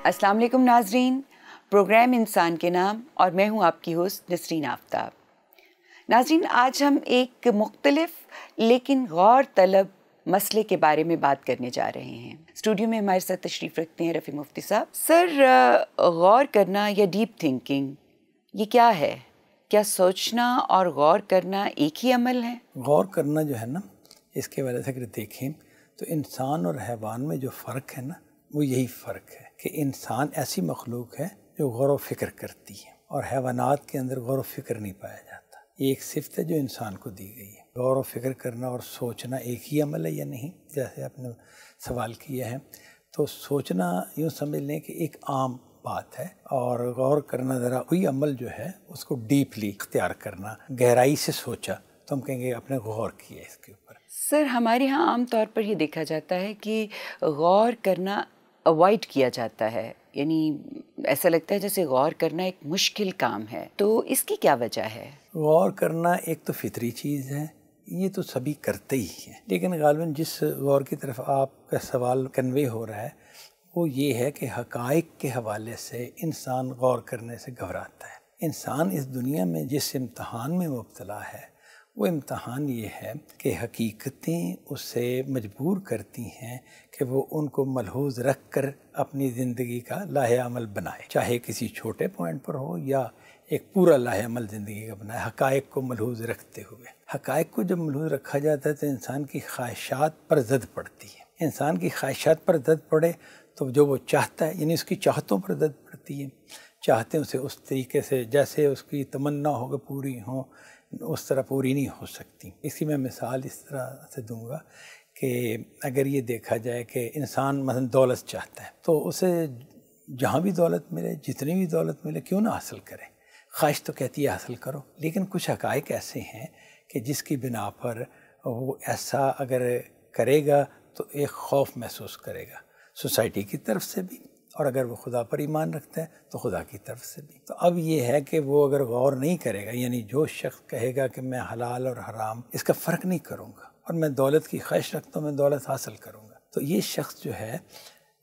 अस्सलाम वालेकुम नाजरीन, प्रोग्राम इंसान के नाम और मैं हूं आपकी होस्ट नसरीन आफ्ताब। नाजरीन, आज हम एक मुख्तलिफ लेकिन गौर तलब मसले के बारे में बात करने जा रहे हैं। स्टूडियो में हमारे साथ तशरीफ़ रखते हैं रफ़ी मुफ्ती साहब। सर, गौर करना या डीप थिंकिंग ये क्या है? क्या सोचना और गौर करना एक ही अमल है? गौर करना जो है ना, इसके वजह से अगर देखें तो इंसान और हैवान में जो फ़र्क है ना, वो यही फ़र्क है कि इंसान ऐसी मखलूक है जो गौर व फिक्र करती है और हैवानात के अंदर गौर व फिक्र नहीं पाया जाता। ये एक सिफ़त है जो इंसान को दी गई है। गौर व फिक्र करना और सोचना एक ही अमल है या नहीं, जैसे आपने सवाल किया है, तो सोचना यूँ समझ लें कि एक आम बात है और गौर करना ज़रा वही अमल जो है उसको डीपली इख्तियार करना, गहराई से सोचा तो हम कहेंगे आपने गौर किया इसके ऊपर। सर, हमारे यहाँ आम तौर पर ये देखा जाता है कि गौर करना अवॉइड किया जाता है, यानी ऐसा लगता है जैसे गौर करना एक मुश्किल काम है। तो इसकी क्या वजह है? गौर करना एक तो फितरी चीज़ है, ये तो सभी करते ही हैं, लेकिन गालिबन जिस गौर की तरफ आपका सवाल कन्वे हो रहा है वो ये है कि हक़ाइक़ के हवाले से इंसान गौर करने से घबराता है। इंसान इस दुनिया में जिस इम्तहान में मुब्तला है वो इम्तहान ये है कि हकीकतें उसे मजबूर करती हैं कि वो उनको मलहूज़ रख कर अपनी ज़िंदगी का लाहे अमल बनाए, चाहे किसी छोटे पॉइंट पर हो या एक पूरा लाहे अमल ज़िंदगी का बनाए, हक़ाइक़ को मलहूज़ रखते हुए। हक़ाइक़ को जब मलहूज़ रखा जाता है तो इंसान की ख्वाहिशात पर ज़द पड़ती है। इंसान की ख्वाहिशात पर ज़द पड़े तो जो वो चाहता है, यानी उसकी चाहतों पर ज़द पड़ती है। चाहते उसे उस तरीके से जैसे उसकी तमन्ना हो कि पूरी हों, उस तरह पूरी नहीं हो सकती। इसकी मैं मिसाल इस तरह से दूंगा कि अगर ये देखा जाए कि इंसान मसलन दौलत चाहता है तो उसे जहाँ भी दौलत मिले, जितनी भी दौलत मिले, क्यों ना हासिल करे। ख्वाहिश तो कहती है हासिल करो, लेकिन कुछ हक़ाइक़ ऐसे हैं कि जिसकी बिना पर वो ऐसा अगर करेगा तो एक खौफ महसूस करेगा सोसाइटी की तरफ से भी, और अगर वो खुदा पर ईमान रखता है तो खुदा की तरफ से भी। तो अब ये है कि वो अगर गौर नहीं करेगा, यानी जो शख्स कहेगा कि मैं हलाल और हराम इसका फ़र्क नहीं करूँगा और मैं दौलत की ख्वाहिश रखता हूँ, मैं दौलत हासिल करूँगा, तो ये शख्स जो है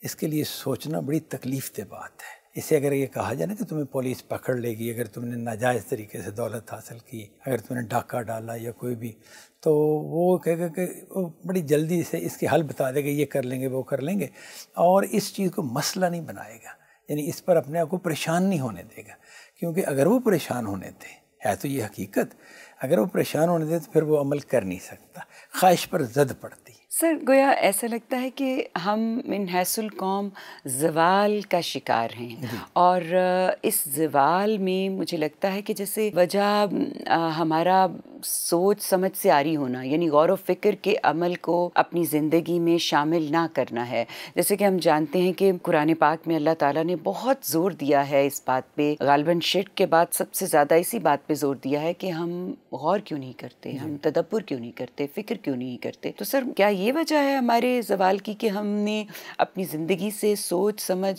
इसके लिए सोचना बड़ी तकलीफ़ दे बात है। इसे अगर ये कहा जाए ना कि तुम्हें पुलिस पकड़ लेगी अगर तुमने नाजायज़ तरीके से दौलत हासिल की, अगर तुमने डाका डाला या कोई भी, तो वो कहेगा कि वो बड़ी जल्दी से इसके हल बता देगा, ये कर लेंगे वो कर लेंगे, और इस चीज़ को मसला नहीं बनाएगा, यानी इस पर अपने आप को परेशान नहीं होने देगा। क्योंकि अगर वो परेशान होने दे, है तो ये हकीकत, अगर वो परेशान होने दे तो फिर वो अमल कर नहीं सकता, ख्वाहिश पर ज़द पड़ती है। सर, गोया ऐसा लगता है कि हम मिन हैसुल कौम ज़वाल का शिकार हैं, और इस ज़वाल में मुझे लगता है कि जैसे वजह हमारा सोच समझ से आरी होना, यानी गौर व फिक्र के अमल को अपनी ज़िंदगी में शामिल ना करना है। जैसे कि हम जानते हैं कि कुरान पाक में अल्लाह ताला ने बहुत ज़ोर दिया है इस बात पे, गालिबन शिर्क के बाद सबसे ज़्यादा इसी बात पे ज़ोर दिया है कि हम गौर क्यों नहीं करते, हम तदब्बुर क्यों नहीं करते, फ़िक्र क्यों नहीं करते। तो सर, क्या ये वजह है हमारे ज़वाल की कि हमने अपनी ज़िंदगी से सोच समझ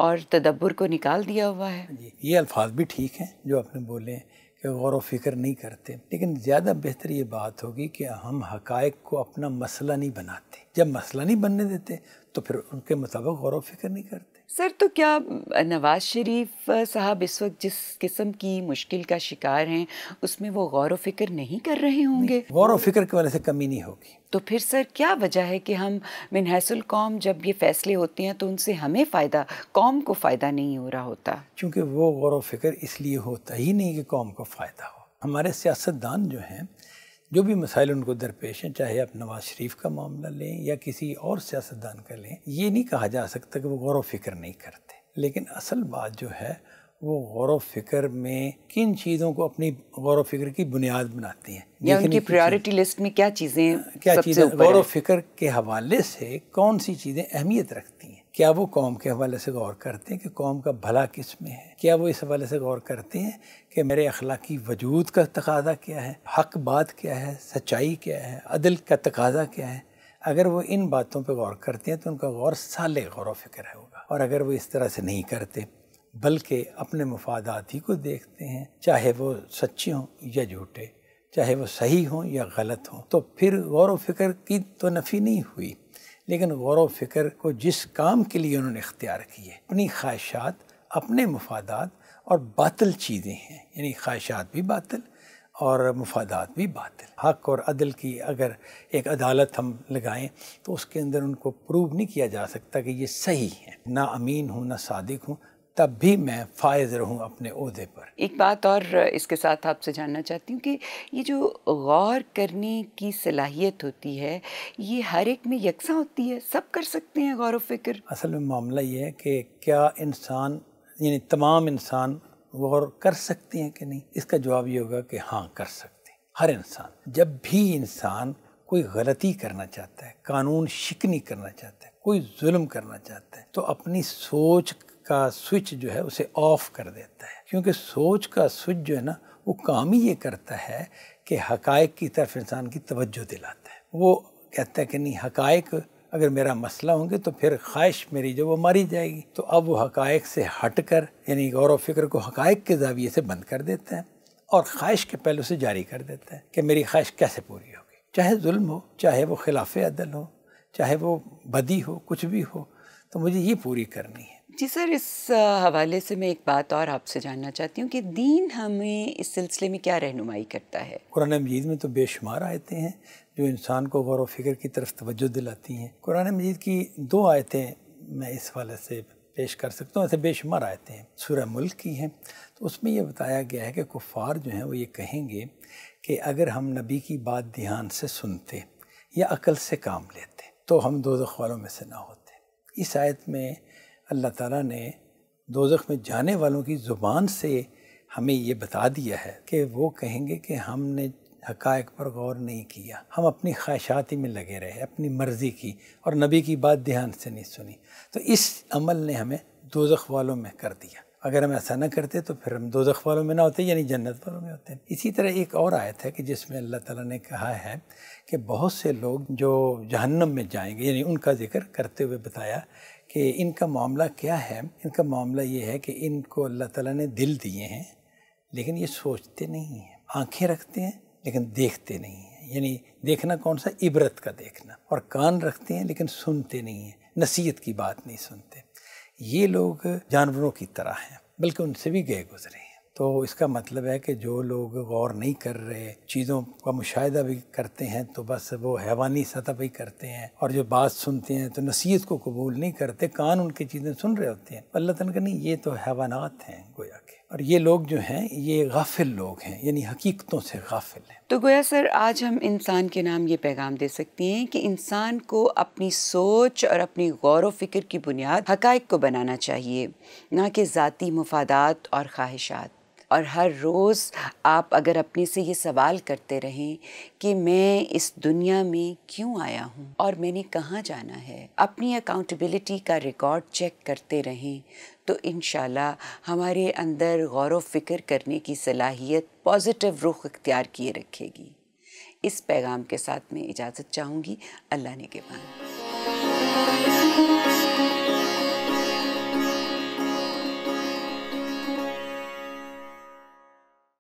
और तदब्बुर को निकाल दिया हुआ है? जी, ये अल्फाज भी ठीक हैं जो आपने बोले कि गौर व फिक्र नहीं करते, लेकिन ज़्यादा बेहतर ये बात होगी कि हम हक़ाइक़ को अपना मसला नहीं बनाते। जब मसला नहीं बनने देते तो फिर उनके मुताबिक गौर व फिक्र नहीं करते। सर, तो क्या नवाज़ शरीफ साहब इस वक्त जिस किस्म की मुश्किल का शिकार हैं उसमें वो गौर व फिक्र नहीं कर रहे होंगे? गौर व फिक्र की वजह से कमी नहीं होगी। तो फिर सर, क्या वजह है कि हम मिन हैसुल कौम जब ये फ़ैसले होते हैं तो उनसे हमें फ़ायदा, कौम को फ़ायदा नहीं हो रहा होता? क्योंकि वो गौर व फिक्र इसलिए होता ही नहीं कि कौम को फ़ायदा हो। हमारे सियासतदान जो हैं, जो भी मसाइल उनको दरपेश हैं, चाहे आप नवाज़ शरीफ का मामला लें या किसी और सियासतदान का लें, ये नहीं कहा जा सकता कि वो गौर व फिक्र नहीं करते। लेकिन असल बात जो है वो गौर व फिक्र में किन चीज़ों को अपनी गौर व फिक्र की बुनियाद बनाती हैं, या उनकी प्रायोरिटी लिस्ट में क्या चीज़ें गौर व फिक्र के हवाले से कौन सी चीज़ें अहमियत रखती हैं। क्या वो कौम के हवाले से गौर करते हैं कि कौम का भला किस में है? क्या वो इस हवाले से गौर करते हैं कि मेरे अखलाकी वजूद का तकाज़ा क्या है, हक बात क्या है, सच्चाई क्या है, अदल का तकाज़ा क्या है? अगर वो इन बातों पर गौर करते हैं तो उनका गौर साले गौर व फिक्र होगा। और अगर वो इस तरह से नहीं करते बल्कि अपने मुफादात ही को देखते हैं, चाहे वो सच्चे हों या झूठे, चाहे वो सही हों या गलत हों, तो फिर गौर व फिक्र की तो नफ़ी नहीं हुई, لیکن غور و فکر کو جس کام کے لیے انہوں نے اختیار کی ہے، اپنی خواہشات، اپنے مفادات اور باطل چیزیں ہیں، یعنی خواہشات بھی باطل اور مفادات بھی باطل۔ حق اور عدل کی اگر ایک عدالت ہم لگائیں تو اس کے اندر ان کو پروو نہیں کیا جا سکتا کہ یہ صحیح ہے، نہ امین ہوں نہ صادق ہوں، تب بھی میں فائز رہوں اپنے عہدے پر۔ ایک بات اور اس کے ساتھ آپ سے جاننا چاہتی ہوں کہ یہ جو غور کرنے کی صلاحیت ہوتی ہے یہ ہر ایک میں یکساں ہوتی ہے، سب کر سکتے ہیں غور و فکر؟ اصل میں معاملہ یہ ہے کہ کیا انسان یعنی تمام انسان غور کر سکتے ہیں کہ نہیں؟ اس کا جواب یہ ہوگا کہ ہاں کر سکتے ہیں۔ ہر انسان، جب بھی انسان کوئی غلطی کرنا چاہتا ہے، قانون شکنی کرنا چاہتا ہے، کوئی ظلم کرنا چاہتا ہے تو اپنی سوچ کا سوئچ جو ہے اسے آف کر دیتا ہے، کیونکہ سوچ کا سوئچ جو ہے نا وہ کام ہی یہ کرتا ہے کہ حقائق کی طرف انسان کی توجہ دلاتا ہے۔ وہ کہتا ہے کہ نہیں، حقائق اگر میرا مسئلہ ہوں گے تو پھر خواہش میری جو وہ ماری جائے گی، تو اب وہ حقائق سے ہٹ کر یعنی غور و فکر کو حقائق کے زاویے سے بند کر دیتا ہے اور خواہش کے پہلو سے جاری کر دیتا ہے کہ میری خواہش کیسے پوری ہوگی، چاہے ظلم ہو، چاہے وہ خلاف عدل ہو، چاہے وہ بدی ہو، کچھ بھی ہو، تو مجھے یہ پوری کرنی ہے۔ جی سر، اس حوالے سے میں ایک بات اور آپ سے جاننا چاہتی ہوں کہ دین ہمیں اس سلسلے میں کیا رہنمائی کرتا ہے؟ قرآن مجید میں تو بے شمار آیتیں ہیں جو انسان کو غور و فکر کی طرف توجہ دلاتی ہیں۔ قرآن مجید کی 2 آیتیں میں اس حوالے سے پیش کر سکتا ہوں، ایسے بے شمار آیتیں ہیں، سورہ ملک کی ہیں، تو اس میں یہ بتایا گیا ہے کہ کفار جو ہیں وہ یہ کہیں گے کہ اگر ہم نبی کی بات دھیان سے سنتے یا عقل سے کام لیتے تو ہم دوزخ والوں میں سے نہ ہوتے۔ اس آیت میں اللہ تعالیٰ نے دوزخ میں جانے والوں کی زبان سے ہمیں یہ بتا دیا ہے کہ وہ کہیں گے کہ ہم نے حقائق پر غور نہیں کیا، ہم اپنی خواہشات ہی میں لگے رہے، اپنی مرضی کی، اور نبی کی بات دھیان سے نہیں سنی، تو اس عمل نے ہمیں دوزخ والوں میں کر دیا۔ اگر ہم ایسا نہ کرتے تو پھر ہم دوزخ والوں میں نہ ہوتے، یعنی جنت والوں میں ہوتے۔ اسی طرح ایک اور آیت ہے کہ جس میں اللہ تعالیٰ نے کہا ہے کہ بہت سے لوگ جو جہنم میں جائیں گے، یعنی ان کا ذکر کرتے ہوئے بتایا کہ ان کا معاملہ کیا ہے۔ ان کا معاملہ یہ ہے کہ ان کو اللہ تعالیٰ نے دل دیے ہیں لیکن یہ سوچتے نہیں ہیں، آنکھیں رکھتے ہیں لیکن دیکھتے نہیں ہیں، یعنی دیکھنا کون سا؟ عبرت کا دیکھنا، اور کان رکھتے ہیں لیکن سنتے نہیں ہیں، نصیحت کی بات نہیں سنتے۔ یہ لوگ جانوروں کی طرح ہیں، بلکہ ان سے بھی گئے گزرے ہیں۔ تو اس کا مطلب ہے کہ جو لوگ غور نہیں کر رہے، چیزوں کا مشاہدہ بھی کرتے ہیں تو بس وہ حیوانی سطح پہ ہی کرتے ہیں، اور جو بات سنتے ہیں تو نصیحت کو قبول نہیں کرتے، کان ان کی چیزیں سن رہے ہوتے ہیں۔ اللہ تعالیٰ کہ نہیں، یہ تو حیوانات ہیں گویا کے، اور یہ لوگ جو ہیں یہ غافل لوگ ہیں، یعنی حقیقتوں سے غافل ہیں۔ تو گویا سر آج ہم انسان کے نام یہ پیغام دے سکتے ہیں کہ انسان کو اپنی سوچ اور اپنی غور و فکر کی بنیاد حقائق کو بنانا چاہیے، نہ کہ ذاتی مفادات اور خواہشات۔ اور ہر روز آپ اگر اپنے سے یہ سوال کرتے رہیں کہ میں اس دنیا میں کیوں آیا ہوں اور میں نے کہاں جانا ہے، اپنی اکاؤنٹیبلٹی کا ریکارڈ چیک کرتے رہیں، تو انشاءاللہ ہمارے اندر غور و فکر کرنے کی صلاحیت پازیٹیو رخ اختیار کیے رکھے گی۔ اس پیغام کے ساتھ میں اجازت چاہوں گی۔ اللہ نگہبان۔